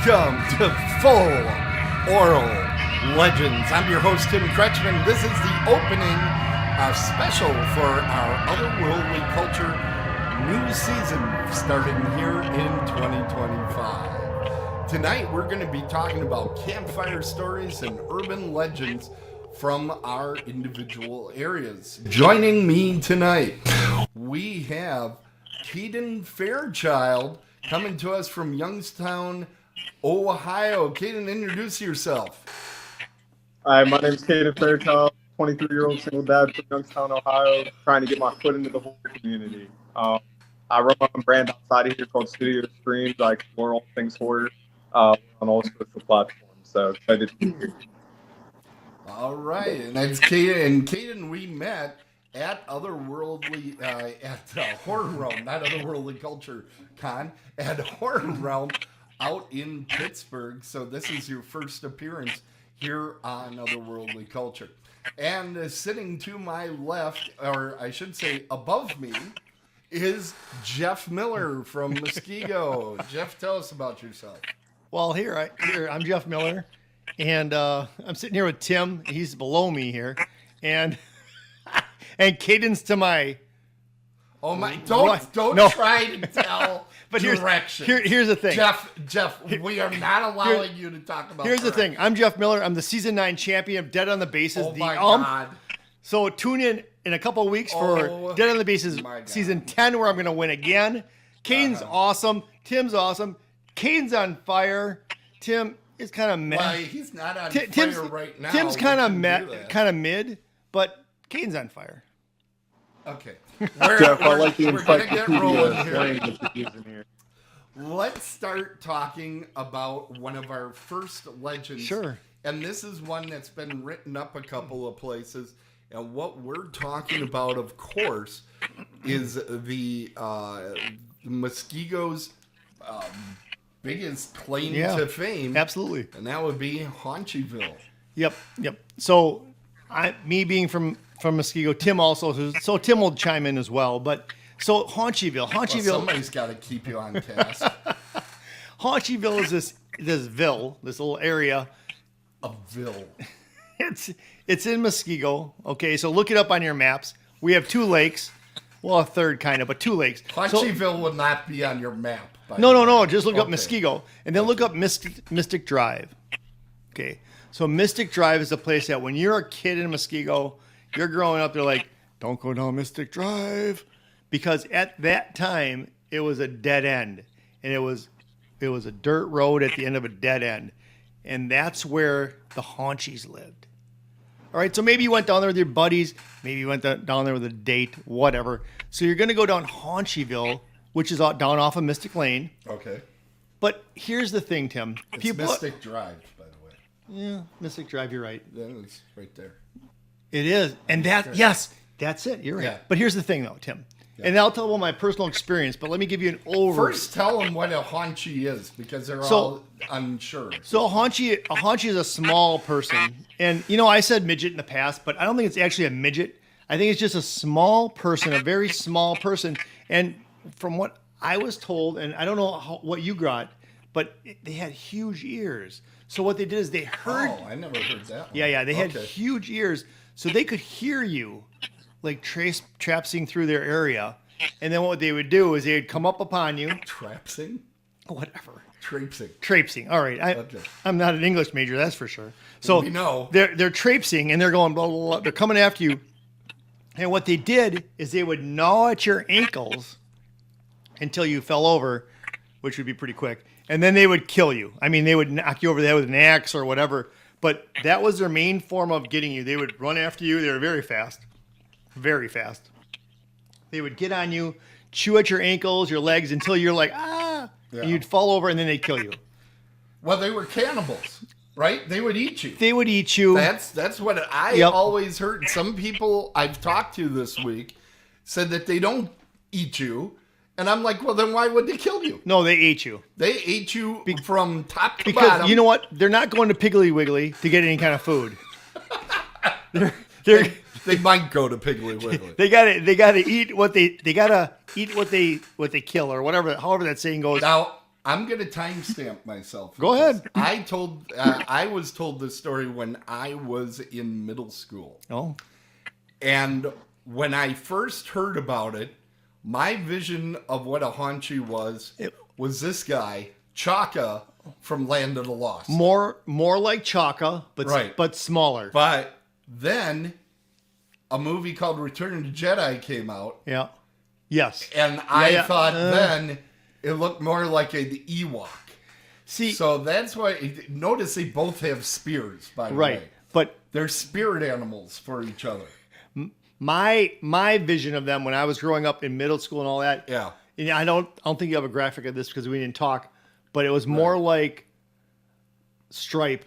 Welcome to Full Oral Legends. I'm your host, Tim Kretschmann. This is the opening special for our Otherworldly Culture new season starting here in 2025. Tonight, we're going to be talking about campfire stories and urban legends from our individual areas. Joining me tonight, we have Caidin Fairchild coming to us from Youngstown, Ohio. Caidin, introduce yourself. Hi, my name is Caidin Fairchild, 23-year-old single dad from Youngstown, Ohio, trying to get my foot into the horror community. I run my own brand outside of here called Studio Streams. I explore all things horror on all social platforms. So excited to be here. All right, and that's Caidin. And Caidin, we met at Otherworldly, at Horror Realm, not Otherworldly Culture Con, at Horror Realm out in Pittsburgh. So this is your first appearance here on Otherworldly Culture. And sitting to my left, or I should say above me, is Jeff Miller from Muskego. Jeff, tell us about yourself. Well, I'm Jeff Miller, and I'm sitting here with Tim. He's below me here, and Caidin's to my. Oh my! Don't try to tell. But direction. Here's the thing, Jeff. We are not allowing you to talk about. Here's the thing. I'm Jeff Miller. I'm the season 9 champion of Dead on the Bases. Oh my God! So tune in a couple of weeks for Dead on the Bases season 10, where I'm going to win again. Caidin's awesome. Tim's awesome. Caidin's on fire. Tim is kind of meh. Well, he's not on fire right now. Tim's kind of mid, but Caidin's on fire. Okay. Jeff, I like the we're gonna get rolling here. Let's start talking about one of our first legends. Sure. And this is one that's been written up a couple of places. And what we're talking about, of course, is the Muskego's biggest claim to fame. Absolutely. And that would be Haunchieville. Yep. So, me being from Muskego, Tim also, so Tim will chime in as well. But so Haunchieville, Well, somebody's got to keep you on task. Haunchieville is this little area. A ville. It's in Muskego. Okay, so look it up on your maps. We have 2 lakes. Well, a third kind of, but 2 lakes. Haunchieville would not be on your map. No. Just look up Muskego, and then look up Mystic Drive. Okay, so Mystic Drive is a place that when you're a kid in Muskego, you're growing up, they're like, don't go down Mystic Drive, because at that time it was a dead end, and it was a dirt road at the end of a dead end, and that's where the Haunchies lived. All right, so maybe you went down there with your buddies, maybe you went down there with a date, whatever. So you're going to go down Haunchieville, which is down off of Mystic Lane. Okay. But here's the thing, Tim. It's Mystic Drive, by the way. Yeah, Mystic Drive, you're right. Yeah, it's right there. It is. And that's it. You're right. Yeah. But here's the thing, though, Tim. Yeah. And I'll tell them my personal experience, but let me give you an overview. First, tell them what a Haunchie is, because they're all unsure. So a Haunchie is a small person. And, I said midget in the past, but I don't think it's actually a midget. I think it's just a small person, a very small person. And from what I was told, and I don't know what you got, but they had huge ears. So what they did is they heard... Oh, I never heard that one. Yeah, they had huge ears, so they could hear you, like trapsing through their area. And then what they would do is they would come up upon you. Trapsing? Whatever. Traipsing. All right. I'm not an English major, that's for sure. So we know. They're traipsing, and they're going blah, blah, blah. They're coming after you. And what they did is they would gnaw at your ankles until you fell over, which would be pretty quick. And then they would kill you. I mean, they would knock you over the head with an axe or whatever. But that was their main form of getting you. They would run after you. They were very fast. Very fast. They would get on you, chew at your ankles, your legs, until you're like, ah! Yeah. And you'd fall over, and then they'd kill you. Well, they were cannibals, right? They would eat you. They would eat you. That's what I always heard. Some people I've talked to this week said that they don't eat you. And I'm like, well, then why would they kill you? No, they ate you. They ate you from top to because bottom. You know what? They're not going to Piggly Wiggly to get any kind of food. They might go to Piggly Wiggly. They gotta eat what they kill, or whatever, however that saying goes. Now, I'm gonna timestamp myself. Go ahead. I was told this story when I was in middle school. Oh. And when I first heard about it, my vision of what a Haunchie was this guy, Chaka from Land of the Lost. More like Chaka, but smaller. But then a movie called Return of the Jedi came out. Yeah. Yes. And I thought then it looked more like an Ewok. See, so that's why. Notice they both have spears, by the way. But they're spirit animals for each other. My vision of them when I was growing up in middle school and all that. Yeah. And I don't think you have a graphic of this because we didn't talk, but it was more like Stripe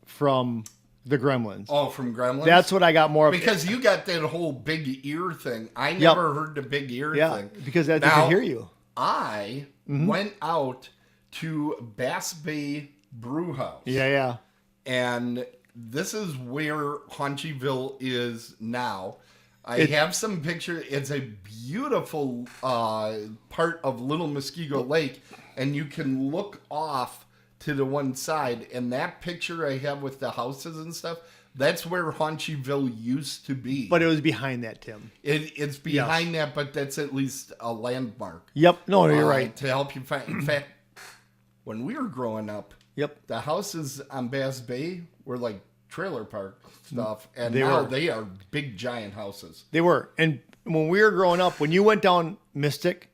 from the Gremlins. Oh, from Gremlins? That's what I got more of. Because you got that whole big ear thing. I never heard the big ear thing. Because I didn't hear you. I went out to Bass Bay Brew House. Yeah. And this is where Haunchieville is now. I have some pictures. It's a beautiful part of Little Muskego Lake, and you can look off to the one side. And that picture I have with the houses and stuff, that's where Haunchieville used to be. But it was behind that, Tim. It's behind that, but that's at least a landmark. Yep. No, you're right. To help you find. In fact, when we were growing up, the houses on Bass Bay were like trailer park stuff, and they are big giant houses. They were. And when we were growing up, when you went down Mystic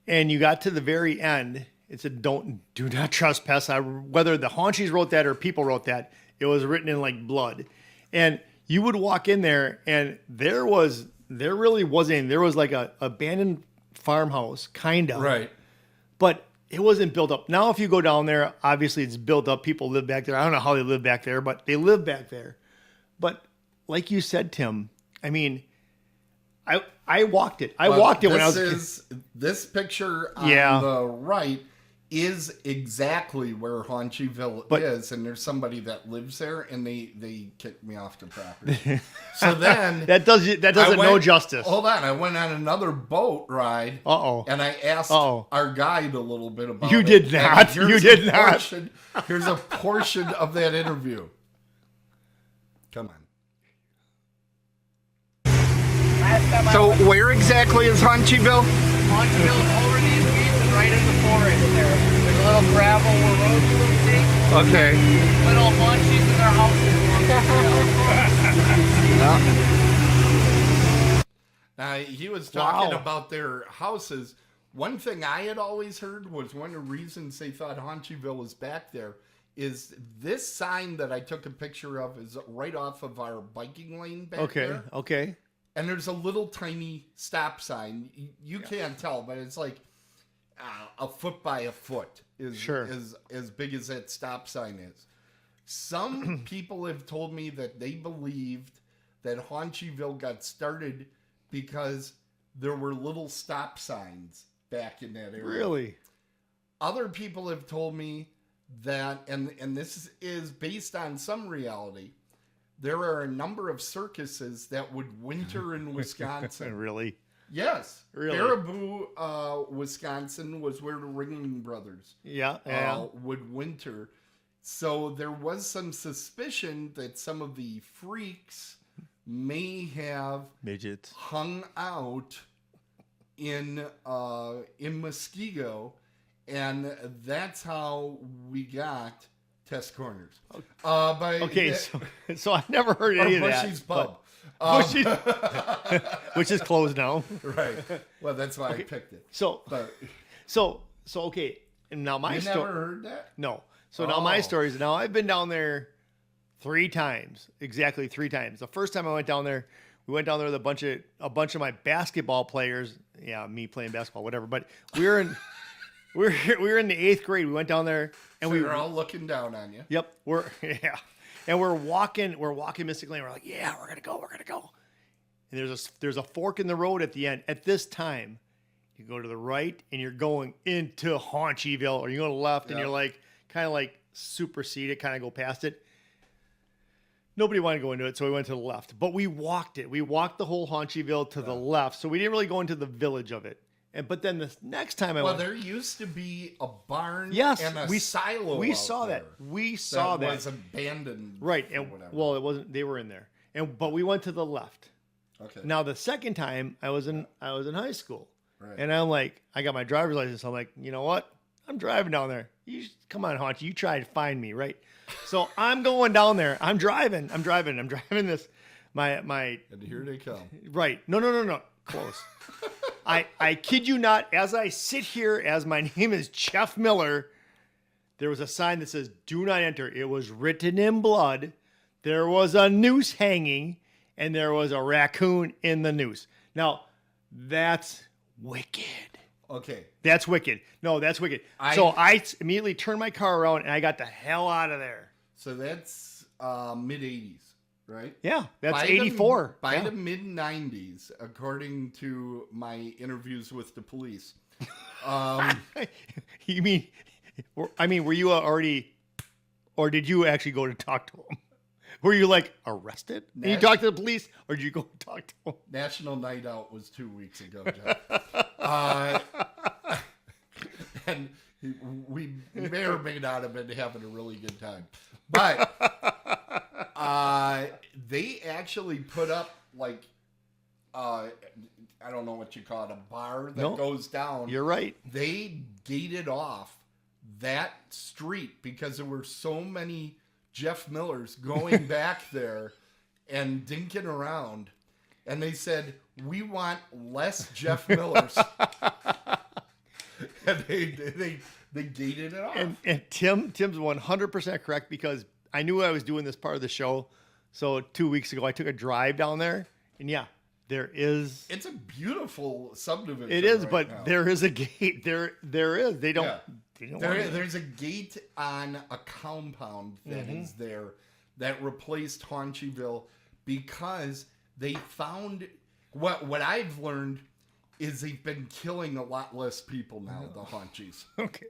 and you got to the very end, it said do not trespass. Whether the Haunchies wrote that or people wrote that, it was written in like blood. And you would walk in there and there really wasn't, there was like a abandoned farmhouse kind of, right, but it wasn't built up. Now, if you go down there, obviously it's built up. People live back there. I don't know how they live back there, but they live back there. But like you said, Tim, I mean, I walked it. I walked it when I was. This picture on the right is exactly where Haunchieville is, and there's somebody that lives there, and they kicked me off the property. So then that doesn't no justice. Hold on, I went on another boat ride. And I asked our guide a little bit about it. You did not. You did not. Here's a portion of that interview. Come on. So where exactly is Haunchieville? Haunchieville is over these weeds and right in the forest there. There's a little gravel where roads you would take. Okay. Little Haunchies in their houses along the trail. Now, he was talking about their houses. One thing I had always heard was one of the reasons they thought Haunchieville was back there is this sign that I took a picture of is right off of our biking lane back there. Okay. And there's a little tiny stop sign. You can't tell, but it's like a foot by a foot is as big as that stop sign is. Some people have told me that they believed that Haunchieville got started because there were little stop signs back in that area. Really? Other people have told me that, and this is based on some reality, there are a number of circuses that would winter in Wisconsin. Really? Yes. Really? Baraboo, Wisconsin was where the Ringling Brothers would winter. So there was some suspicion that some of the freaks may have midgets hung out in Muskego, and that's how we got Test Corners. So I've never heard any of that. Bushy's Pub. Which is closed now. Right. Well, that's why I picked it. So okay. And now my story. Never heard that? No. So now my story is, now I've been down there 3 times. Exactly 3 times. The first time I went down there, we went down there with a bunch of my basketball players. Yeah, me playing basketball, whatever. But we were in we were in the 8th grade. We went down there and we were all looking down on you. Yep. And we're walking Mystic Lane. We're like, yeah, we're gonna go. And there's a fork in the road at the end. At this time, you go to the right and you're going into Haunchieville, or you go to the left and you're like kind of like supersede it, kind of go past it. Nobody wanted to go into it, so we went to the left. But we walked it. We walked the whole Haunchieville to the left, so we didn't really go into the village of it. But then the next time I Well, went, there used to be a barn yes, and a we silo. We out saw there that. We saw that. was abandoned. Right, or and whatever. well, it wasn't. They were in there, but we went to the left. Okay. Now the second time I was in high school, Right. and I'm like, I got my driver's license. I'm like, you know what? I'm driving down there. Come on, Haunch. You try to find me, right? So I'm going down there. I'm driving this. My And here they come. right. No. Close. I kid you not. As I sit here, as my name is Jeff Miller, there was a sign that says "Do not enter." It was written in blood. There was a noose hanging, and there was a raccoon in the noose. Now, that's wicked. Okay. That's wicked. No, that's wicked. So I immediately turned my car around, and I got the hell out of there. So that's mid 80s, right? Yeah, that's By 84. By Yeah. the mid 90s, according to my interviews with the police. You mean, were you already, or did you actually go to talk to him? Were you like arrested? And you talked to the police, or did you go talk to him? National Night Out was 2 weeks ago, Jeff. And we may or may not have been having a really good time. But they actually put up, like, I don't know what you call it, a bar that goes down. You're right. They gated off that street because there were so many Jeff Millers going back there and dinking around. And they said, we want less Jeff Millers. And they gated it off. And Tim's 100% correct, because I knew I was doing this part of the show. So 2 weeks ago, I took a drive down there, and yeah, there is. It's a beautiful subdivision. It is, right but now. there is a gate. There is. They don't. Yeah. They don't want it. There's a gate on a compound that is there that replaced Haunchieville because they found what I've learned is they've been killing a lot less people now, the Haunchies. Okay.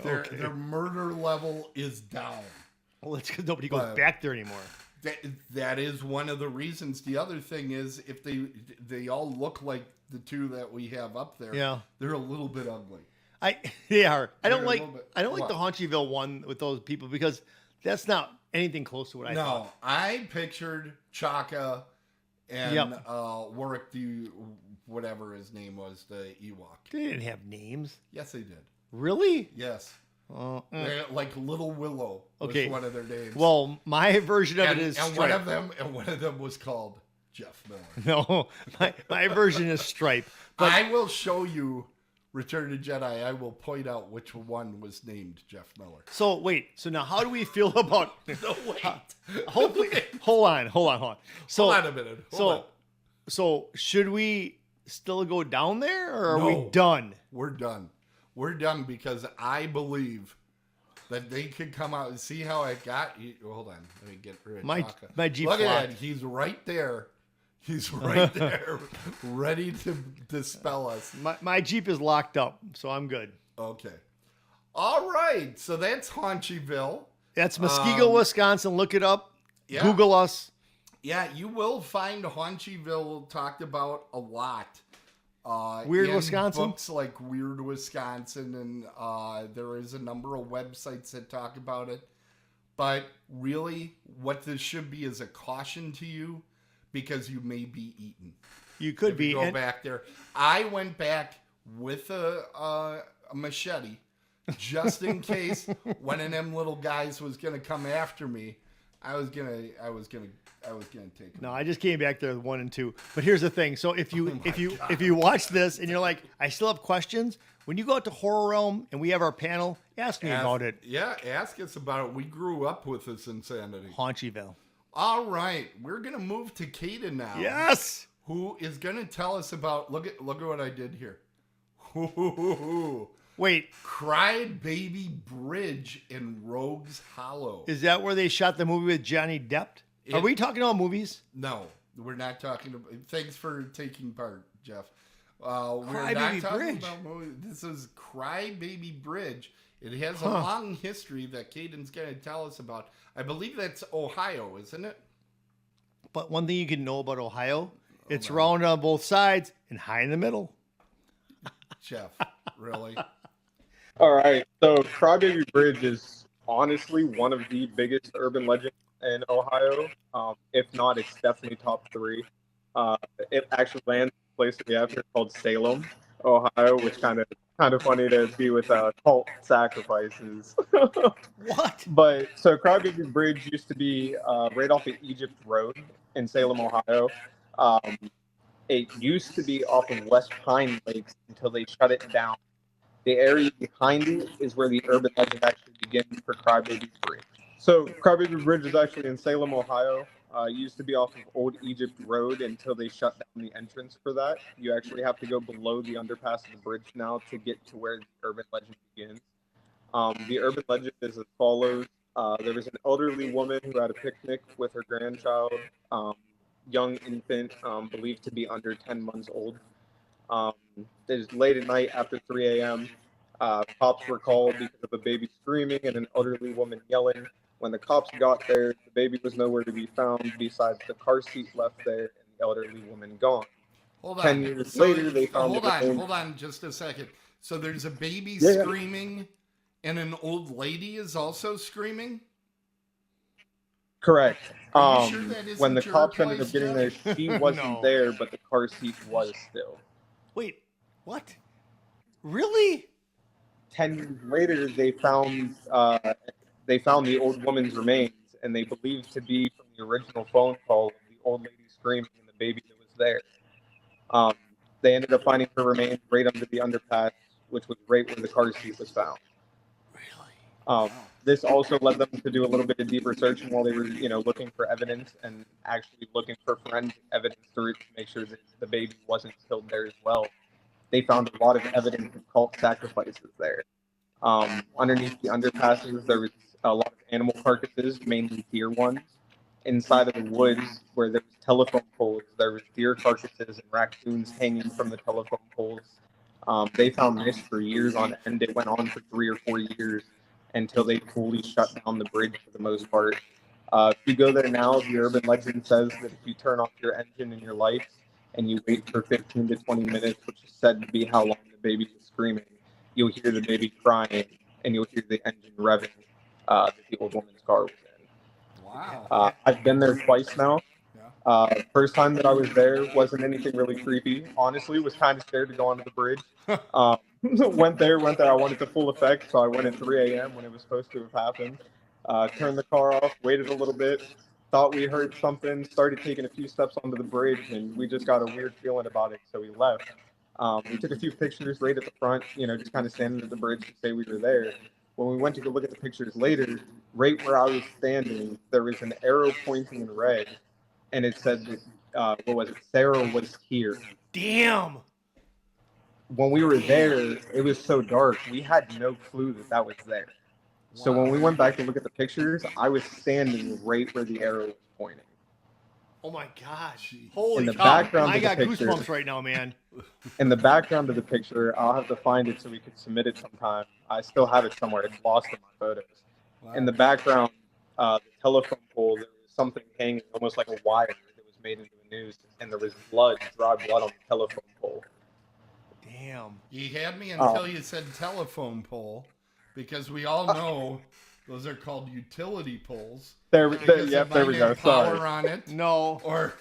Their murder level is down. Well, it's because nobody goes back there anymore. That is one of the reasons. The other thing is, if they all look like the two that we have up there, Yeah. they're a little bit ugly. They are. I don't They're a like. little bit- I don't like what? the Haunchieville one with those people, because that's not anything close to what I thought. No, I pictured Chaka and Yep. Warwick, the whatever his name was, the Ewok. They didn't have names. Yes, they did. Really? Yes, Uh, They're like Little Willow was Okay. one of their names. Well, my version of and, it is and Stripe. one of them was called Jeff Miller. No, my version is Stripe. But I will show you Return of the Jedi. I will point out which one was named Jeff Miller. so wait. So now, how do we feel about? No, wait. Hopefully, hold on. So, Hold on a minute. Hold on. So should we still go down there, or are No. we done? We're done. We're done because I believe that they could come out and see how it got. Hold on. Let me get rid of Chaka. My Jeep's Look at locked. that. He's right there. He's right there, ready to dispel us. My Jeep is locked up, so I'm good. Okay. All right. So that's Haunchieville. That's Muskego, Wisconsin. Look it up. Yeah. Google us. Yeah, you will find Haunchieville talked about a lot. Weird in Wisconsin? Books like Weird Wisconsin, and there is a number of websites that talk about it. But really, what this should be is a caution to you, because you may be eaten. You could If be. you go and- back there. I went back with a machete, just in case one of them little guys was gonna come after me. I was gonna take him. No, I just came back there with 1 and 2. But here's the thing. So if you watch this and you're like, I still have questions, when you go out to Horror Realm and we have our panel, ask me about it. Yeah, ask us about it. We grew up with this insanity. Haunchieville. All right, we're gonna move to Caidin now. Yes. Who is gonna tell us about? Look at what I did here. Wait, Crybaby Bridge in Rogues Hollow. is that where they shot the movie with Johnny Depp? Are we talking about movies? No, we're not talking about. Thanks for taking part, Jeff. We're Crybaby not talking Bridge. about movies. This is Crybaby Bridge. It has a long history that Caden's going to tell us about. I believe that's Ohio, isn't it? But one thing you can know about Ohio, it's round on both sides and high in the middle. Jeff. Really? All right. So Crybaby Bridge is honestly one of the biggest urban legends in Ohio. If not, it's definitely top three. It actually lands in a place that we have here called Salem, Ohio, which kind of funny to be with cult sacrifices. What? But so Crybaby Bridge used to be right off of Egypt Road in Salem, Ohio. Um, it used to be off of West Pine Lakes until they shut it down. The area behind it is where the urban legend actually begins for Crybaby Bridge. So Crybaby Bridge is actually in Salem, Ohio. Used to be off of Old Egypt Road until they shut down the entrance for that. You actually have to go below the underpass of the bridge now to get to where the urban legend begins. The urban legend is as follows. There was an elderly woman who had a picnic with her grandchild, young infant, believed to be under 10 months old. It was late at night after 3 a.m. Cops were called because of a baby screaming and an elderly woman yelling. When the cops got there, the baby was nowhere to be found besides the car seat left there and the elderly woman gone. Hold on. 10 years later, they found Hold on just a second. So there's a baby screaming and an old lady is also screaming? Correct. Are you sure that isn't When the your cops ended place, up getting there, Jeff? she wasn't there, but the car seat was still. Wait, what? Really? 10 years later, they found the old woman's remains, and they believed to be from the original phone call of the old lady screaming and the baby that was there. They ended up finding her remains right under the underpass, which was right where the car seat was found. Really? This also led them to do a little bit of deeper searching while they were, looking for evidence and actually looking for forensic evidence to make sure that the baby wasn't killed there as well. They found a lot of evidence of cult sacrifices there. Underneath the underpasses, there was a lot of animal carcasses, mainly deer ones. Inside of the woods, where there was telephone poles, there was deer carcasses and raccoons hanging from the telephone poles. They found this for years on end. It went on for 3 or 4 years until they fully shut down the bridge for the most part. If you go there now, the urban legend says that if you turn off your engine in your lights and you wait for 15 to 20 minutes, which is said to be how long the baby was screaming, you'll hear the baby crying and you'll hear the engine revving that the old woman's car was in. Wow. I've been there twice now. First time that I was there wasn't anything really creepy. Honestly, was kind of scared to go onto the bridge. Went there. I wanted the full effect, so I went at 3 a.m. when it was supposed to have happened. Turned the car off, waited a little bit, thought we heard something, started taking a few steps onto the bridge, and we just got a weird feeling about it, so we left. We took a few pictures right at the front, just kind of standing at the bridge to say we were there. When we went to go look at the pictures later, right where I was standing, there was an arrow pointing in red, and it said that, Sarah was here. Damn. When we were there, it was so dark, we had no clue that was there. So when we went back to look at the pictures, I was standing right where the arrow was pointing. Oh my gosh. Holy in the cow. background I of got the picture, goosebumps right now, man. In the background of the picture, I'll have to find it so we could submit it sometime. I still have it somewhere. It's lost in my photos. Wow. In the background, the telephone pole, there was something hanging almost like a wire that was made into the news, and there was dry blood on the telephone pole. Damn. You had me until you said telephone pole, because we all know those are called utility poles. There we go. Power Sorry. on it. No. Or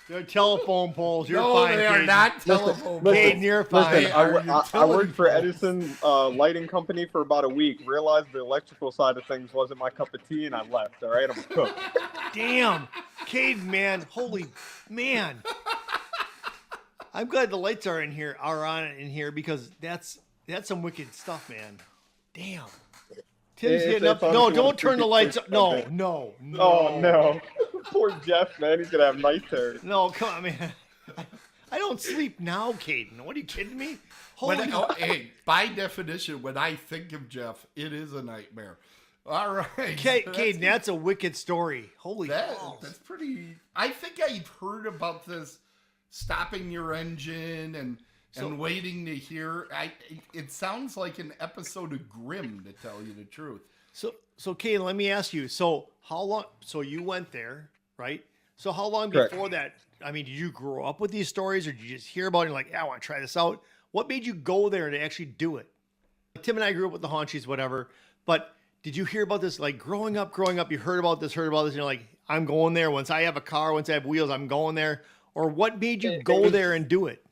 they're telephone poles. You're no, fine. they are Caden. not telephone poles. Caden, you're fine. Listen, I worked for poles. Edison Lighting Company for about a week. Realized the electrical side of things wasn't my cup of tea, and I left. All right, I'm cooked. Damn. Caden, man. Holy man. I'm glad the lights are on in here because that's some wicked stuff, man. Damn. Tim's getting up. No, don't turn the lights up. No. Oh, no. Poor Jeff, man. He's going to have night terrors. No, come on, man. I don't sleep now, Caden. What are you kidding me? Hey, by definition, when I think of Jeff, it is a nightmare. All right. Caden, that's a wicked story. Holy balls. That's pretty... I think I've heard about this stopping your engine and waiting to hear. It sounds like an episode of Grimm, to tell you the truth. So Caden, let me ask you. So how long? So you went there, right? So how long Correct. Before that? I mean, did you grow up with these stories, or did you just hear about it and like, I want to try this out? What made you go there to actually do it? Tim and I grew up with the Haunchies, whatever. But did you hear about this? Like growing up, you heard about this, and you're like, I'm going there. Once I have a car, once I have wheels, I'm going there. Or what made you go there and do it?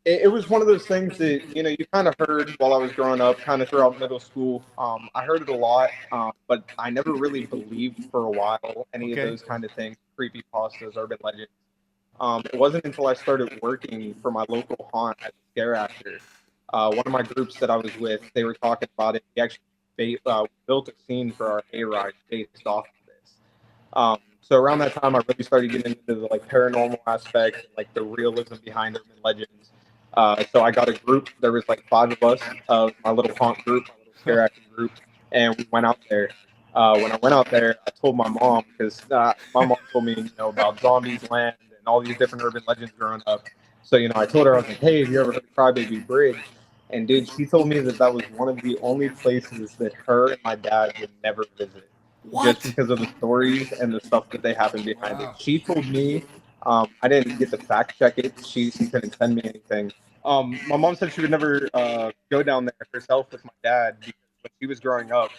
It was one of those things that, you kind of heard while I was growing up, kind of throughout middle school. I heard it a lot, but I never really believed for a while any of those kind of things, creepypastas, urban legends. It wasn't until I started working for my local haunt as a scare actor. One of my groups that I was with, they were talking about it. We actually built a scene for our hayride based off of this. So around that time, I really started getting into the paranormal aspect, the realism behind urban legends. So I got a group. There was 5 of us, my little haunt group, my little scare acting group, and we went out there. When I went out there, I told my mom, because my mom told me, about Zombieland and all these different urban legends growing up. So, I told her, I was like, hey, have you ever heard of Crybaby Bridge? And dude, she told me that was one of the only places that her and my dad would never visit. What? Just because of the stories and the stuff that they happen behind it. She told me, I didn't get to fact check it. She couldn't send me anything. My mom said she would never go down there herself with my dad because when she was growing up,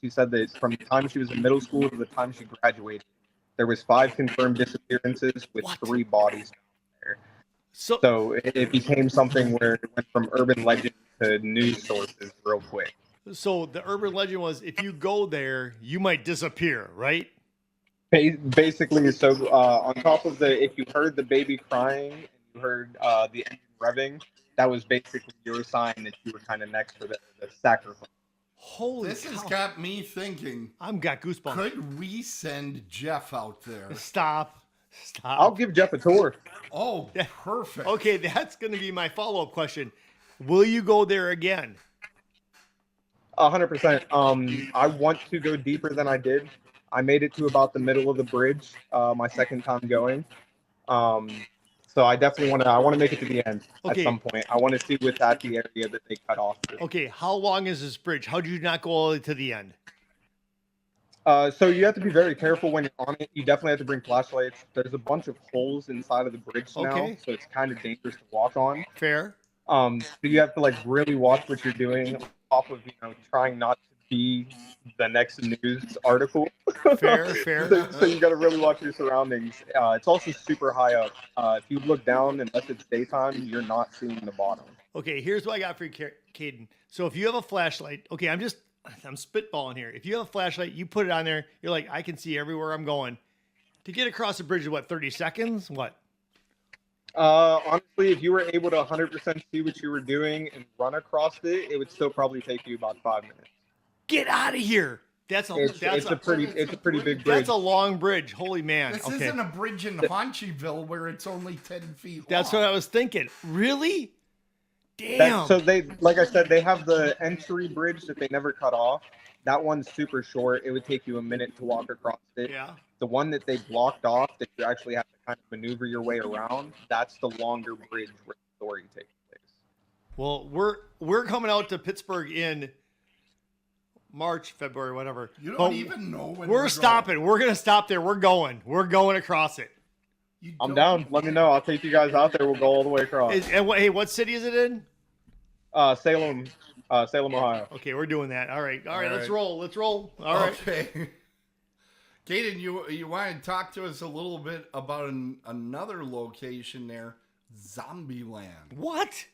she said that from the time she was in middle school to the time she graduated, there was 5 confirmed disappearances with 3 bodies down there. So it became something where it went from urban legend to news sources real quick. So the urban legend was if you go there, you might disappear, right? Basically, so on top of if you heard the baby crying and you heard the engine revving, that was basically your sign that you were kind of next for the sacrifice. Holy This cow. has got me thinking. I've got goosebumps. Could we send Jeff out there? Stop. I'll give Jeff a tour. Oh, perfect. Okay, that's going to be my follow-up question. Will you go there again? 100%. I want to go deeper than I did. I made it to about the middle of the bridge my second time going. So I definitely want to make it to the end at some point. I want to see what's at the area that they cut off. Okay, how long is this bridge? How did you not go all the way to the end? So you have to be very careful when you're on it. You definitely have to bring flashlights. There's a bunch of holes inside of the bridge now, so it's kind of dangerous to walk on. Fair. So you have to really watch what you're doing, off of trying not to be the next news article. Fair. So you got to really watch your surroundings. It's also super high up. If you look down, unless it's daytime, you're not seeing the bottom. Okay, here's what I got for you, Caidin. So if you have a flashlight, I'm spitballing here. If you have a flashlight, you put it on there. You're like, I can see everywhere I'm going. To get across the bridge is what, 30 seconds? What? Honestly, if you were able to 100% see what you were doing and run across it, it would still probably take you about 5 minutes. Get out of here! It's a pretty big bridge. That's a long bridge. Holy man! This isn't a bridge in Haunchieville where it's only 10 feet long. That's what I was thinking. Really? Damn. So they, like I said, they have the entry bridge that they never cut off. That one's super short. It would take you a minute to walk across it. Yeah. The one that they blocked off that you actually have to kind of maneuver your way around, that's the longer bridge where the story takes place. Well, we're coming out to Pittsburgh in March, February, whatever. You don't even know when we're stopping. We're going to stop there. We're going across it. I'm down. Let me know. I'll take you guys out there. We'll go all the way across. Hey, what city is it in? Salem, Ohio. Okay, we're doing that. All right. Let's roll. All right. Okay. Caidin, you want to talk to us a little bit about another location there, Zombieland. What?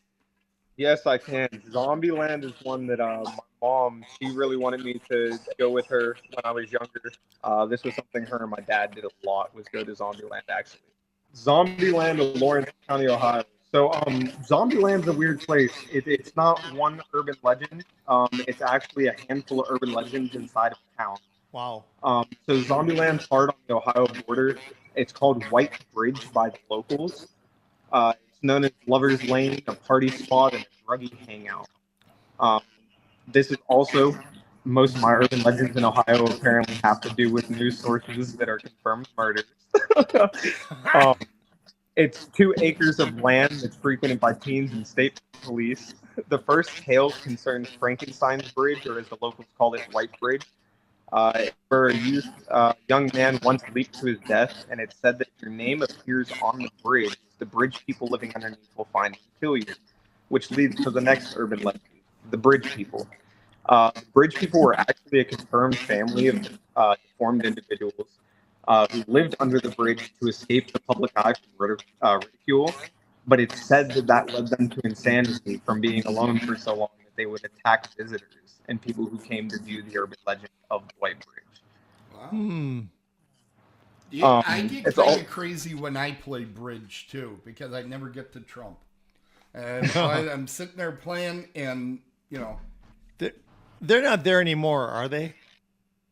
Yes, I can. Zombieland is one that my mom, she really wanted me to go with her when I was younger. This was something her and my dad did a lot, was go to Zombieland, actually. Zombieland of Lawrence County, Ohio. So Zombieland's a weird place. It's not one urban legend. It's actually a handful of urban legends inside of town. Wow. So Zombieland's hard on the Ohio border. It's called White Bridge by the locals. It's known as Lover's Lane, a party spot, and a druggy hangout. This is also, most of my urban legends in Ohio apparently have to do with news sources that are confirmed murders. It's 2 acres of land that's frequented by teens and state police. The first tale concerns Frankenstein's Bridge, or as the locals call it, White Bridge. Where a young man once leaped to his death, and it said that if your name appears on the bridge people living underneath will find and kill you. which leads to the next urban legend, the Bridge People. The Bridge People were actually a confirmed family of deformed individuals who lived under the bridge to escape the public eye from ridicule, but it's said that that led them to insanity from being alone for so long that they would attack visitors and people who came to view the urban legend of the White Bridge. Wow. Yeah, I get it's kind all- of crazy when I play bridge too, because I never get to trump. And I'm sitting there playing, and you know, They're not there anymore, are they?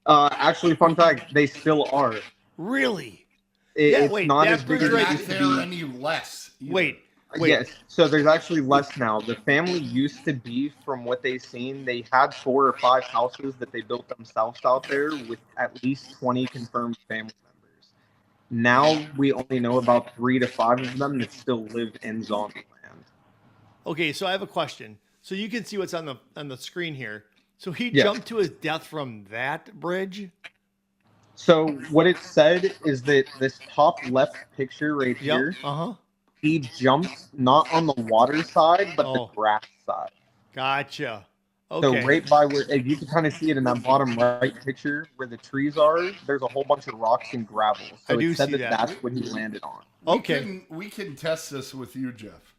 Actually, fun fact, they still are. Really? It's wait, not that as big bridge as they're it right not used to there be. any less. either. Wait. Yes, so there's actually less now. The family used to be, from what they've seen, they had 4 or 5 houses that they built themselves out there with at least 20 confirmed family members. Now we only know about 3 to 5 of them that still live in Zombieland. Okay, so I have a question. So you can see what's on the screen here. So he Yes. jumped to his death from that bridge? So what it said is that this top left picture right here, Uh-huh. he jumps not on the water side, but Oh. the grass side. Gotcha. So Okay. right by where, if you can kind of see it in that bottom right picture where the trees are, there's a whole bunch of rocks and gravel. So I do it said see that that. that's what he landed on. Okay. We can test this with you, Jeff.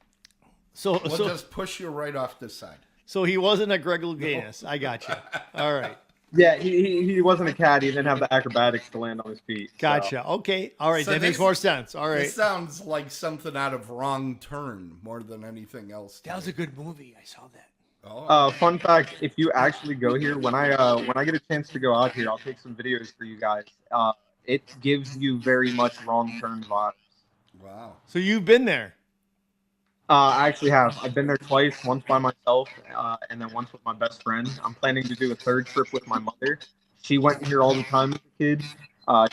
So We'll just push you right off this side. so he wasn't a Greg Louganis. I got you. All right. Yeah, he wasn't a cat. He didn't have the acrobatics to land on his feet. so. Gotcha. Okay. All right. So that makes this- more sense. All right. This sounds like something out of Wrong Turn more than anything else. That was a good movie. I saw that. Oh, Fun fact: if you actually go here, when I get a chance to go out here, I'll take some videos for you guys. It gives you very much Wrong Turn vibes. wow. So you've been there. I actually have. I've been there twice, once by myself, and then once with my best friend. I'm planning to do a third trip with my mother. She went here all the time as a kid.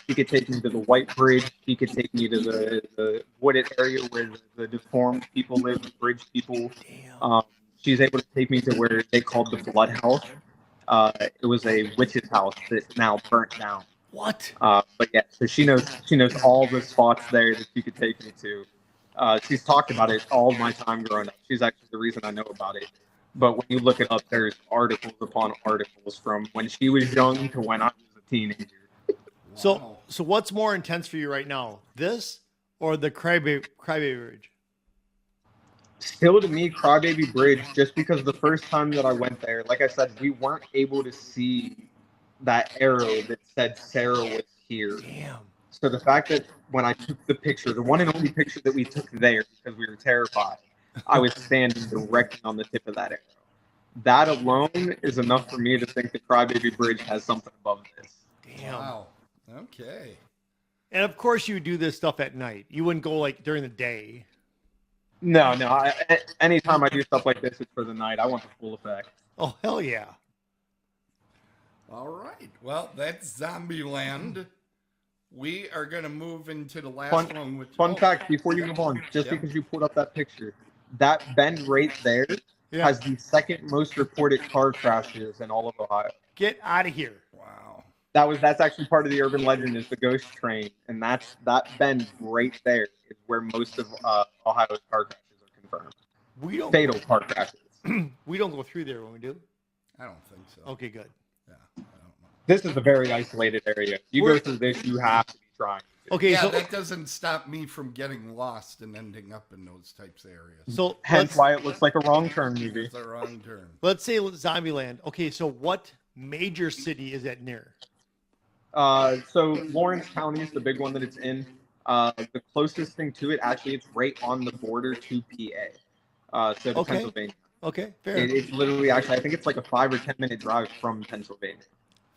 She could take me to the White Bridge. She could take me to the wooded area where the deformed people live, the bridge people. Damn. She's able to take me to where they called the Blood House. It was a witch's house that's now burnt down. What? But yeah, so she knows all the spots there that she could take me to. She's talked about it all my time growing up. She's actually the reason I know about it. But when you look it up, there's articles upon articles from when she was young to when I was a teenager. So what's more intense for you right now? This or the Crybaby Bridge? Still to me, Crybaby Bridge, just because the first time that I went there, like I said, we weren't able to see that arrow that said Sarah was here. Damn. So the fact that when I took the picture, the one and only picture that we took there because we were terrified, I was standing directly on the tip of that arrow. That alone is enough for me to think the Crybaby Bridge has something above this. Damn. Wow. Okay. And of course you do this stuff at night. You wouldn't go like during the day. No. Anytime I do stuff like this, it's for the night. I want the full effect. Oh, hell yeah. All right. Well, that's Zombieland. We are going to move into the last one. Which, Fun fact, before you move on, just Yeah. because you pulled up that picture, that bend right there Yeah. has the second most reported car crashes in all of Ohio. Get out of here. Wow. That's actually part of the urban legend is the ghost train, and that bend right there is where most of Ohio's car crashes are confirmed. We don't Fatal car crashes. we don't go through there when we do. I don't think so. Okay, good. Yeah. I don't know. This is a very isolated area. You go through this, you have to be trying. Okay, Yeah, so that doesn't stop me from getting lost and ending up in those types of areas. so Hence let's, why it looks like a wrong turn movie. It's a wrong turn. let's say Zombieland. Okay, so what major city is that near? So Lawrence County is the big one that it's in. The closest thing to it, actually, it's right on the border to PA. So to Okay. Pennsylvania. Okay, fair. It's literally, actually, I think it's like a 5 or 10 minute drive from Pennsylvania.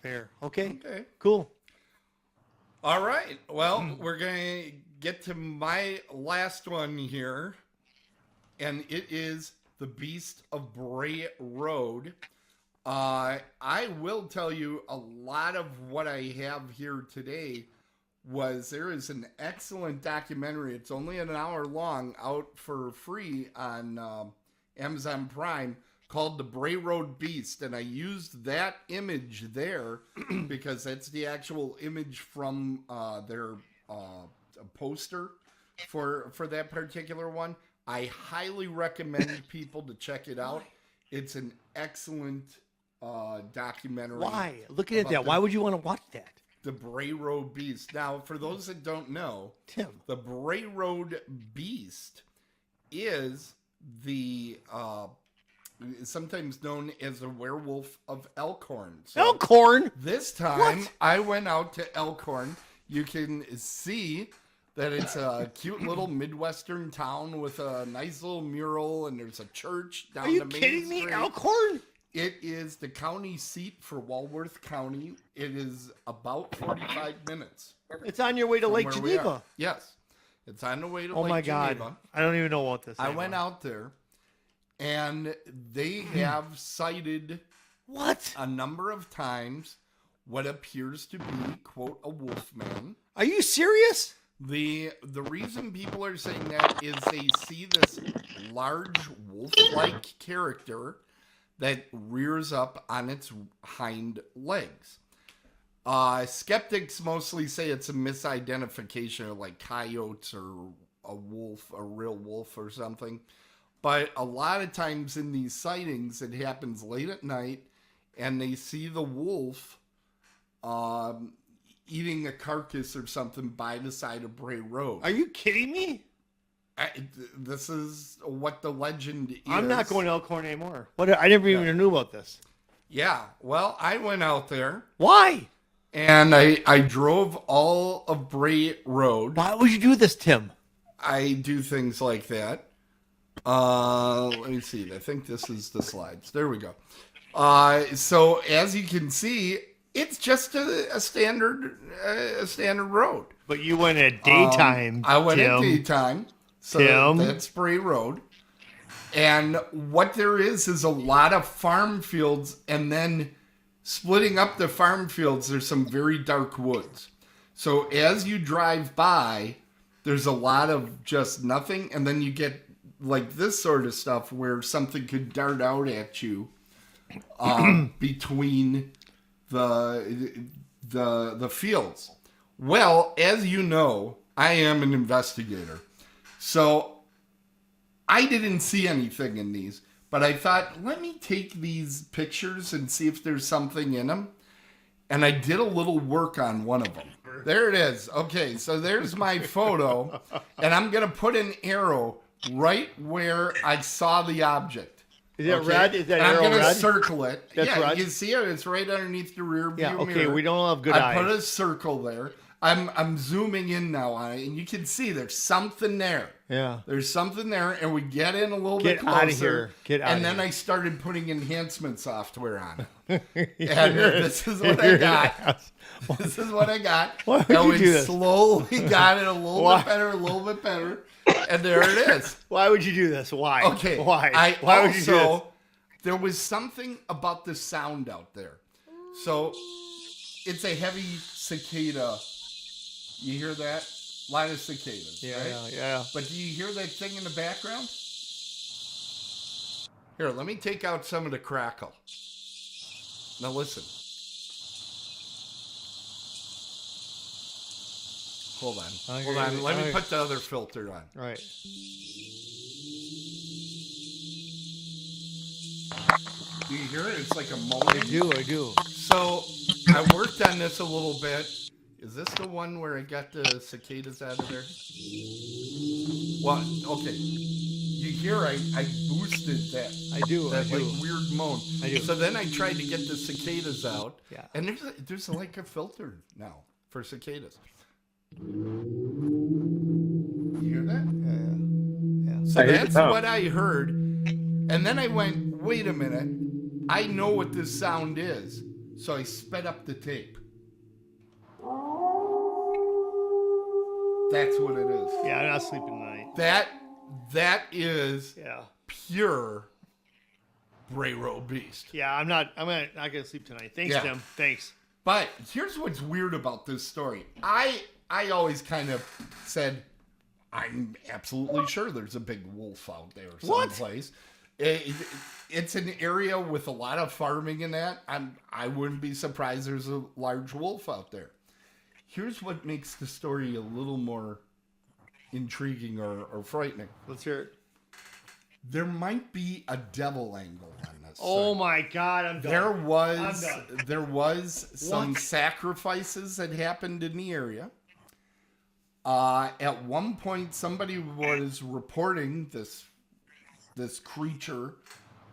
Fair. Okay, Okay. cool. All right. Well, we're going to get to my last one here. And it is the Beast of Bray Road. I will tell you a lot of what I have here today was there is an excellent documentary. It's only an hour long, out for free on Amazon Prime, called The Bray Road Beast. And I used that image there because that's the actual image from their poster for that particular one. I highly recommend people to check it out. It's an excellent documentary. Why? Looking at about that, why would you want to watch that? The Bray Road Beast. Now, for those that don't know, Tim. the Bray Road Beast is the sometimes known as the Werewolf of Elkhorn. So Elkhorn? this time, What? I went out to Elkhorn. You can see that it's a cute little Midwestern town with a nice little mural, and there's a church down Are you the main kidding me? street. Elkhorn? It is the county seat for Walworth County. It is about 45 minutes. It's on your way to from Lake where we are. Geneva. Yes. It's on the way to Oh Lake my God. Geneva. I don't even know about this. I went out there, and they have cited What? a number of times what appears to be, quote, a wolf man. Are you serious? The reason people are saying that is they see this large wolf-like character that rears up on its hind legs. Skeptics mostly say it's a misidentification of like coyotes or a wolf, a real wolf or something. But a lot of times in these sightings, it happens late at night, and they see the wolf eating a carcass or something by the side of Bray Road. Are you kidding me? This is what the legend is. I'm not going to Elkhorn anymore. What? I never even knew about this. Yeah, well, I went out there, Why? and I drove all of Bray Road. Why would you do this, Tim? I do things like that. Let me see. I think this is the slides. There we go. So as you can see, it's just a standard road. But you went at daytime. I went Tim. at daytime. So Tim. that's Bray Road. And what there is a lot of farm fields, and then splitting up the farm fields, there's some very dark woods. So as you drive by, there's a lot of just nothing, and then you get like this sort of stuff where something could dart out at you between the fields. Well, as you know, I am an investigator. So I didn't see anything in these, but I thought, let me take these pictures and see if there's something in them. And I did a little work on one of them. There it is. Okay, so there's my photo, and I'm going to put an arrow right where I saw the object. Is that red? Is that and arrow I'm going to red? circle it. That's yeah, red? you see it? It's right underneath the rear view Yeah, okay, mirror. we don't have good I eyes. put a circle there. I'm zooming in now on it, and you can see there's something there. Yeah. There's something there, and we get in a little bit Get closer. out of here. Get out And of then here. I started putting enhancement software on it. And this is what I got. This is what I got. Why would and you we do this? slowly got it a little Why? bit better, a little bit better. And there it is. Why would you do this? Why? Okay. Why? Why would you do this? There was something about the sound out there. So it's a heavy cicada. You hear that? A lot of cicadas. Yeah, right? yeah. But do you hear that thing in the background? Here, let me take out some of the crackle. Now listen. Hold on. Hold on. Let me put the other filter on. Right. Do you hear it? It's like a moaning. I do. So I worked on this a little bit. Is this the one where I got the cicadas out of there? Well, okay. You hear I boosted that. I do. That like weird moan. I do. So then I tried to get the cicadas out. Yeah. And there's like a filter now for cicadas. You hear that? Yeah. So that's what I heard. And then I went, wait a minute. I know what this sound is. So I sped up the tape. That's what it is. Yeah, I'm not sleeping tonight. That is Yeah. pure Bray Road Beast. Yeah, I'm not gonna sleep tonight. Thanks, Yeah. Tim. Thanks. But here's what's weird about this story. I always kind of said, I'm absolutely sure there's a big wolf out there someplace. It's an area with a lot of farming in that. I wouldn't be surprised there's a large wolf out there. Here's what makes the story a little more intriguing or frightening. Let's hear it. there might be a devil angle on this. Oh thing. my God, I'm done. There was some sacrifices that happened in the area. At one point, somebody was reporting this creature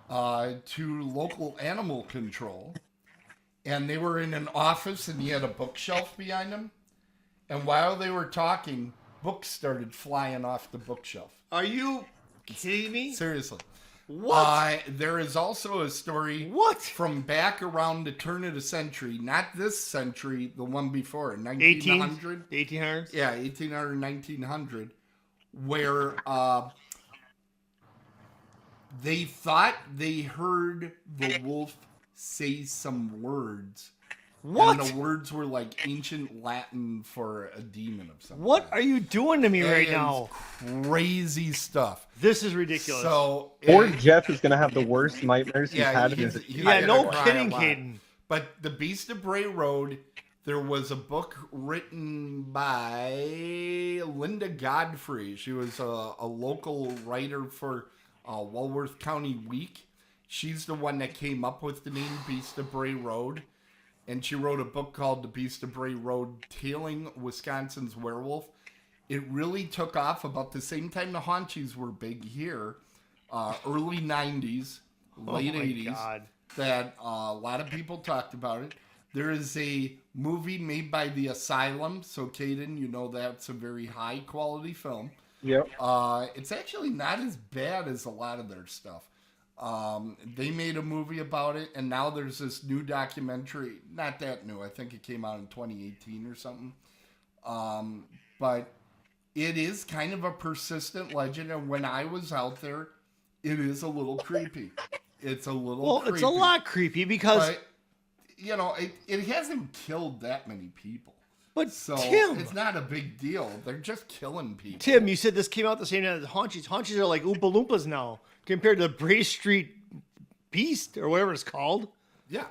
to local animal control, and they were in an office, and he had a bookshelf behind him. And while they were talking, books started flying off the bookshelf. Are you kidding me? Seriously. What? There is also a story from back around the turn of the century, not this century, the one before, 1900. 1800s? Yeah, 1800, 1900, where they thought they heard the wolf say some words. What? And the words were like ancient Latin for a demon of some What kind. are you doing to me right It now? is crazy stuff. This is ridiculous. So Poor Jeff is gonna have the worst nightmares he's had in his. he's yeah, gonna no cry kidding, a lot. Caden. But the Beast of Bray Road, there was a book written by Linda Godfrey. She was a local writer for Walworth County Week. She's the one that came up with the name Beast of Bray Road. And she wrote a book called The Beast of Bray Road, Tailing Wisconsin's Werewolf. It really took off about the same time the Haunchies were big here, early 90s, late 80s, God. that a lot of people talked about it. There is a movie made by The Asylum, so Caden, you know that's a very high-quality film. Yep. It's actually not as bad as a lot of their stuff. They made a movie about it, and now there's this new documentary. Not that new. I think it came out in 2018 or something. But it is kind of a persistent legend, and when I was out there, it is a little creepy. It's a little creepy. It's a lot creepy because... But, you know, it hasn't killed that many people. But So Tim... it's not a big deal. They're just killing people. Tim, you said this came out the same time as Haunchies. Haunchies are like Oompa Loompas now compared to the Bray Street Beast or whatever it's called. Yeah.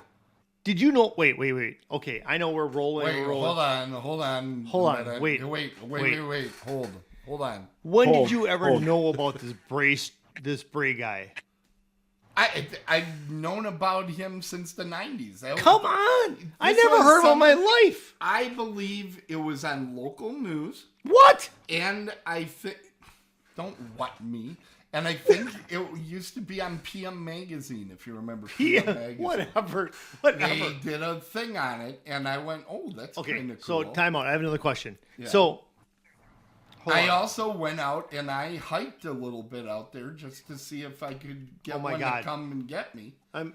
Did you know? Wait. Okay, I know we're rolling. Wait, we're rolling. hold on. Hold on, a minute. wait. Wait. Hold on. When Hold, did you ever hold. know about this Bray guy? I've known about him since the 90s. Come on! I This never was heard about my something- life. I believe it was on local news, What? and I think, don't what me, and I think it used to be on PM Magazine, if you remember PM Magazine. Whatever. They did a thing on it, and I went, oh, that's Okay, kind of cool. so time out. I have another question. Yeah. So, hold I on. also went out and I hiked a little bit out there just to see if I could get Oh my one God. to come and get me. I'm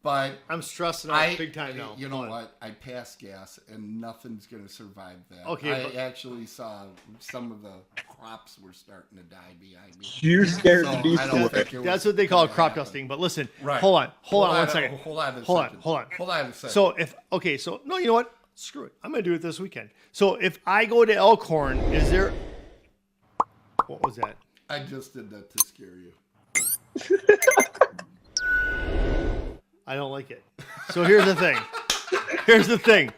But stressing out big time now. You know Hold on. what? I passed gas and nothing's going to survive that. Okay, I but- actually saw some of the crops were starting to die behind me. You're scared So to be I don't for think it. it That's was what they call gonna crop happen. dusting. But listen, Right. hold on one second. Hold on a Hold on, second. hold on. Hold on a second. So no, you know what? Screw it. I'm gonna do it this weekend. So if I go to Elkhorn, is there? What was that? I just did that to scare you. I don't like it. So here's the thing.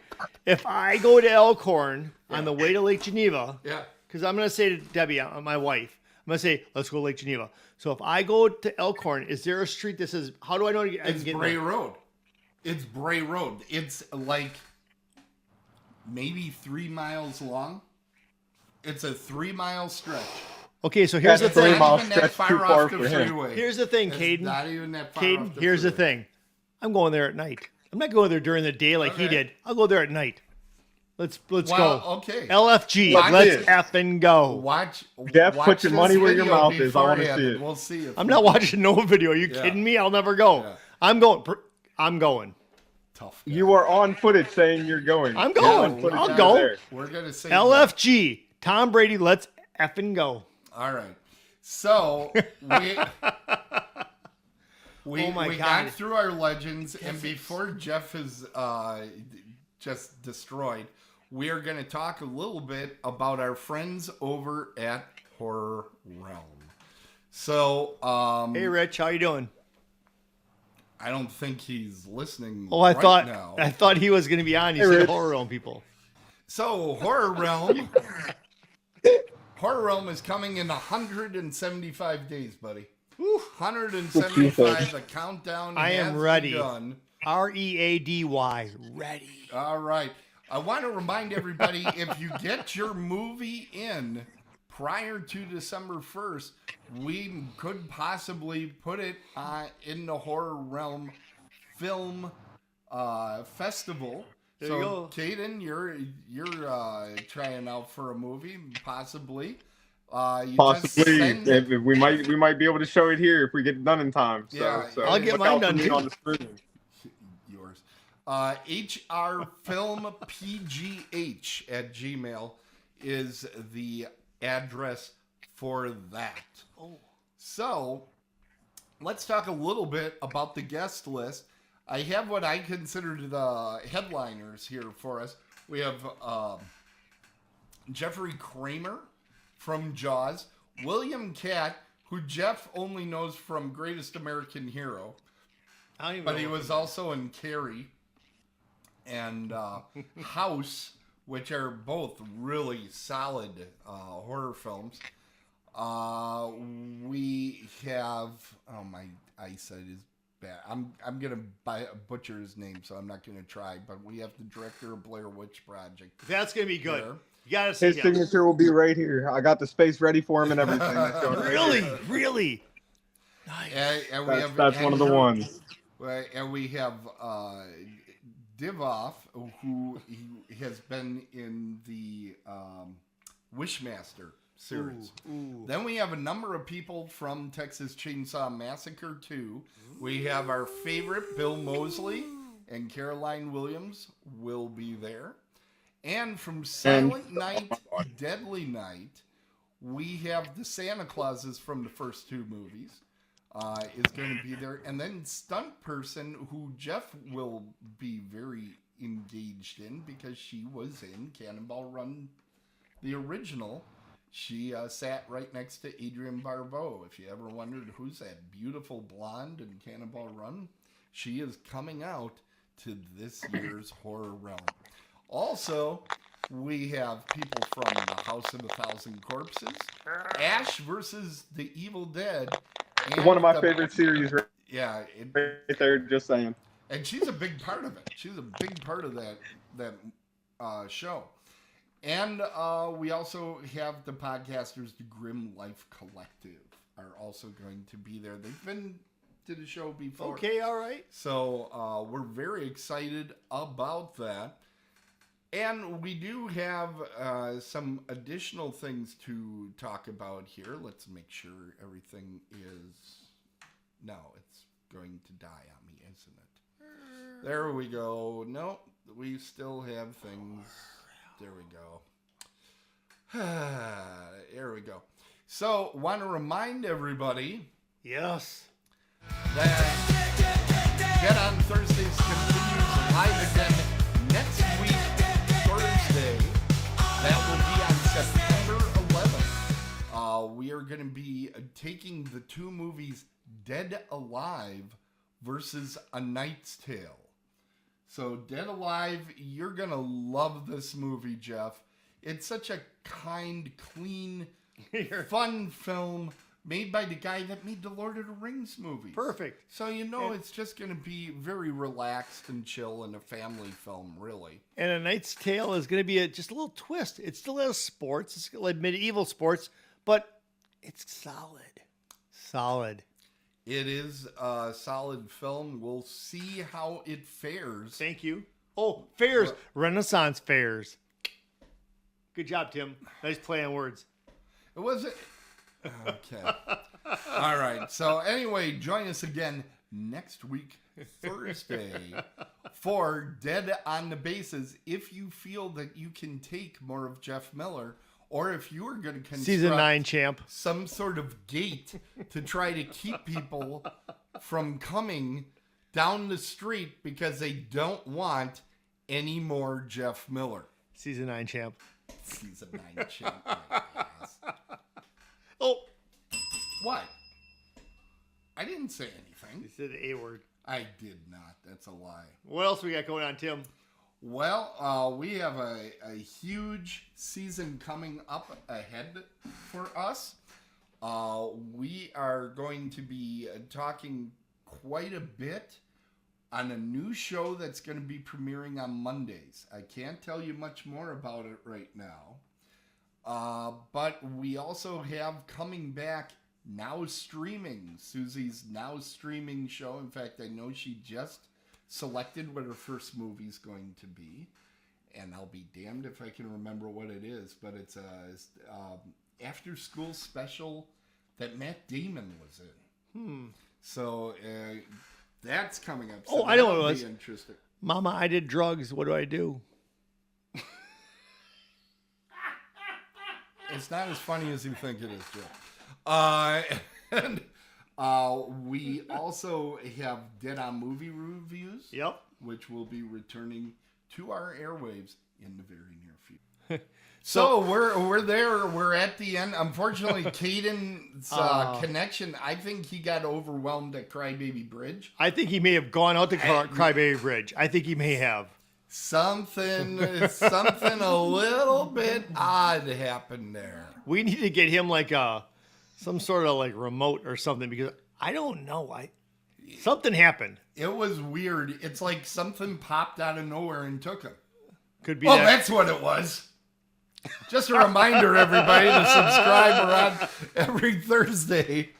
If I go to Elkhorn on the way to Lake Geneva, Yeah. because I'm gonna say to Debbie, my wife, I'm gonna say, let's go to Lake Geneva. So if I go to Elkhorn, is there a street that says, how do I know I It's can get Bray there? Road. It's Bray Road. It's like maybe 3 miles long. It's a 3-mile stretch. Okay, so here's the That's 3 thing. Not miles even that stretch far too off far the for him. freeway. Here's the thing, It's Caden. not even that far off Caden, the here's the freeway. thing. I'm going there at night. I'm not going there during the day like he Okay. did. I'll go there at night. Let's Well, go. okay. LFG, Watch let's it. effing go. Watch. Jeff, watch put your this money where your video mouth is. I wanna beforehand, see and it. We'll see if I'm not watching no video. Are you Yeah. kidding me? I'll never go. Yeah. I'm going. I'm going. Tough guy. You are on footage saying you're going. I'm You're going. on footage I'll you're go. there. We're gonna say LFG, Tom Brady, let's effing go. All right. So we Oh my we God. got through our legends, and before Jeff is just destroyed, we are going to talk a little bit about our friends over at Horror Realm. So Hey, Rich, how you doing? I don't think he's listening. Oh, I right now. thought he was going to be on. You Hey, said Rich. horror realm people. So Horror Realm. Horror Realm is coming in 175 days, buddy. 175. The countdown I am has ready. begun. Ready. Ready. All right. I want to remind everybody, if you get your movie in prior to December 1st, we could possibly put it in the Horror Realm Film Festival. There you go. Caidin, you're trying out for a movie, possibly. Possibly, if we might be able to show it here if we get it done in time. So I'll get mine done too. On the screen. Yours. hrfilmpgh@gmail is the address for that. Oh. So let's talk a little bit about the guest list. I have what I consider the headliners here for us. We have Jeffrey Kramer from Jaws, William Catt, who Jeff only knows from Greatest American Hero, but he was also in Carrie and House, which are both really solid horror films. We have, my eyesight is bad. I'm gonna butcher his name, so I'm not gonna try. But we have the director of Blair Witch Project. That's gonna be good. There. You gotta see his signature will be right here. I got the space ready for him and everything. Really? Nice. And we That's one of the ones. And we have Divoff, who he has been in the Wishmaster series. Ooh. Then we have a number of people from Texas Chainsaw Massacre 2. We have our favorite Bill Moseley and Caroline Williams will be there. And from Silent Night, Deadly Night, we have the Santa Clauses from the first two movies is going to be there. And then Stunt Person, who Jeff will be very engaged in because she was in Cannonball Run, the original. She sat right next to Adrienne Barbeau. If you ever wondered who's that beautiful blonde in Cannonball Run, she is coming out to this year's Horror Realm. Also, we have people from the House of a Thousand Corpses, Ash versus the Evil Dead. And one of my favorite series. Right there, just saying. And she's a big part of it. She's a big part of that show. And we also have the podcasters, the Grim Life Collective, are also going to be there. They've been to the show before. Okay, all right. So we're very excited about that. And we do have some additional things to talk about here. Let's make sure everything is... No, it's going to die on me, isn't it? There we go. Nope, we still have things... There we go. There we go. So, want to remind everybody... Yes. That Get On Thursdays continues live again next week, Thursday. That will be on September 11th. We are going to be taking the two movies Dead Alive versus A Knight's Tale. So, Dead Alive, you're going to love this movie, Jeff. It's such a kind, clean, fun film made by the guy that made the Lord of the Rings movies. Perfect. So, it's just going to be very relaxed and chill and a family film, really. And A Knight's Tale is going to be just a little twist. It still has sports. It's like medieval sports, but it's solid. Solid. It is a solid film. We'll see how it fares. Thank you. Oh, fairs. Renaissance fairs. Good job, Tim. Nice play on words. It was... Okay. All right. So anyway, join us again next week, Thursday, for Dead on the Bases. If you feel that you can take more of Jeff Miller, or if you are going to construct Season 9 champ, some sort of gate to try to keep people from coming down the street because they don't want any more Jeff Miller. Season 9 champ. Season 9 champ. Yes. Oh. What? I didn't say anything. You said the A word. I did not. That's a lie. What else we got going on, Tim? Well, we have a huge season coming up ahead for us. we are going to be talking quite a bit on a new show that's going to be premiering on Mondays. I can't tell you much more about it right now. But we also have coming back Now Streaming, Susie's Now Streaming show. In fact, I know she just selected what her first movie's going to be. And I'll be damned if I can remember what it is. But it's a after-school special that Matt Damon was in. So that's coming up. So I know what it was. Interesting. Mama, I did drugs. What do I do? It's not as funny as you think it is, Joe. And we also have Dead on Movie Reviews. Yep. Which will be returning to our airwaves in the very near future. So we're there. We're at the end. Unfortunately, Caidin's connection, I think he got overwhelmed at Crybaby Bridge. I think he may have gone out to Crybaby Bridge. I think he may have. Something a little bit odd happened there. We need to get him like some sort of like remote or something because I don't know. Something happened. It was weird. It's like something popped out of nowhere and took him. Could be. That's what it was. Just a reminder, everybody, to subscribe. We're on every Thursday.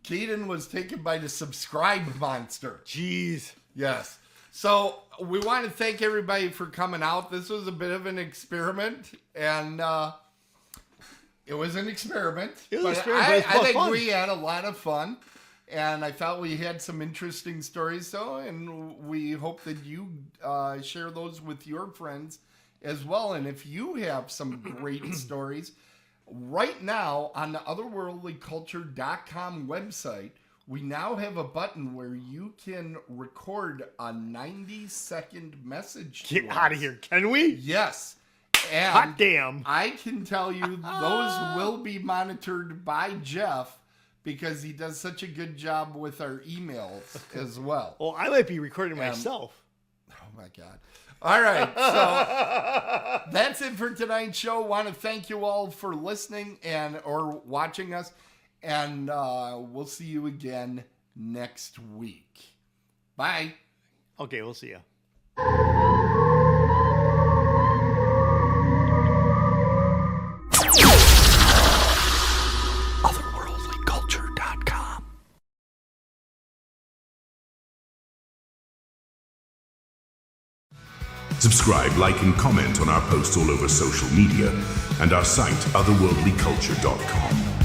Caidin was taken by the subscribe monster. Jeez. Yes. So we want to thank everybody for coming out. This was a bit of an experiment, and it was an experiment. It was an experiment. I think fun. We had a lot of fun, and I felt we had some interesting stories, and we hope that you share those with your friends as well. And if you have some great stories, right now on the otherworldlyculture.com website, we now have a button where you can record a 90-second message to Get us. out of here. Can we? Yes. And hot damn. I can tell you those will be monitored by Jeff because he does such a good job with our emails as well. Well, I might be recording myself. Oh, my God. All right. So that's it for tonight's show. Want to thank you all for listening or watching us. And we'll see you again next week. Bye. Okay, we'll see you. Otherworldlyculture.com. Subscribe, like, and comment on our posts all over social media and our site, otherworldlyculture.com.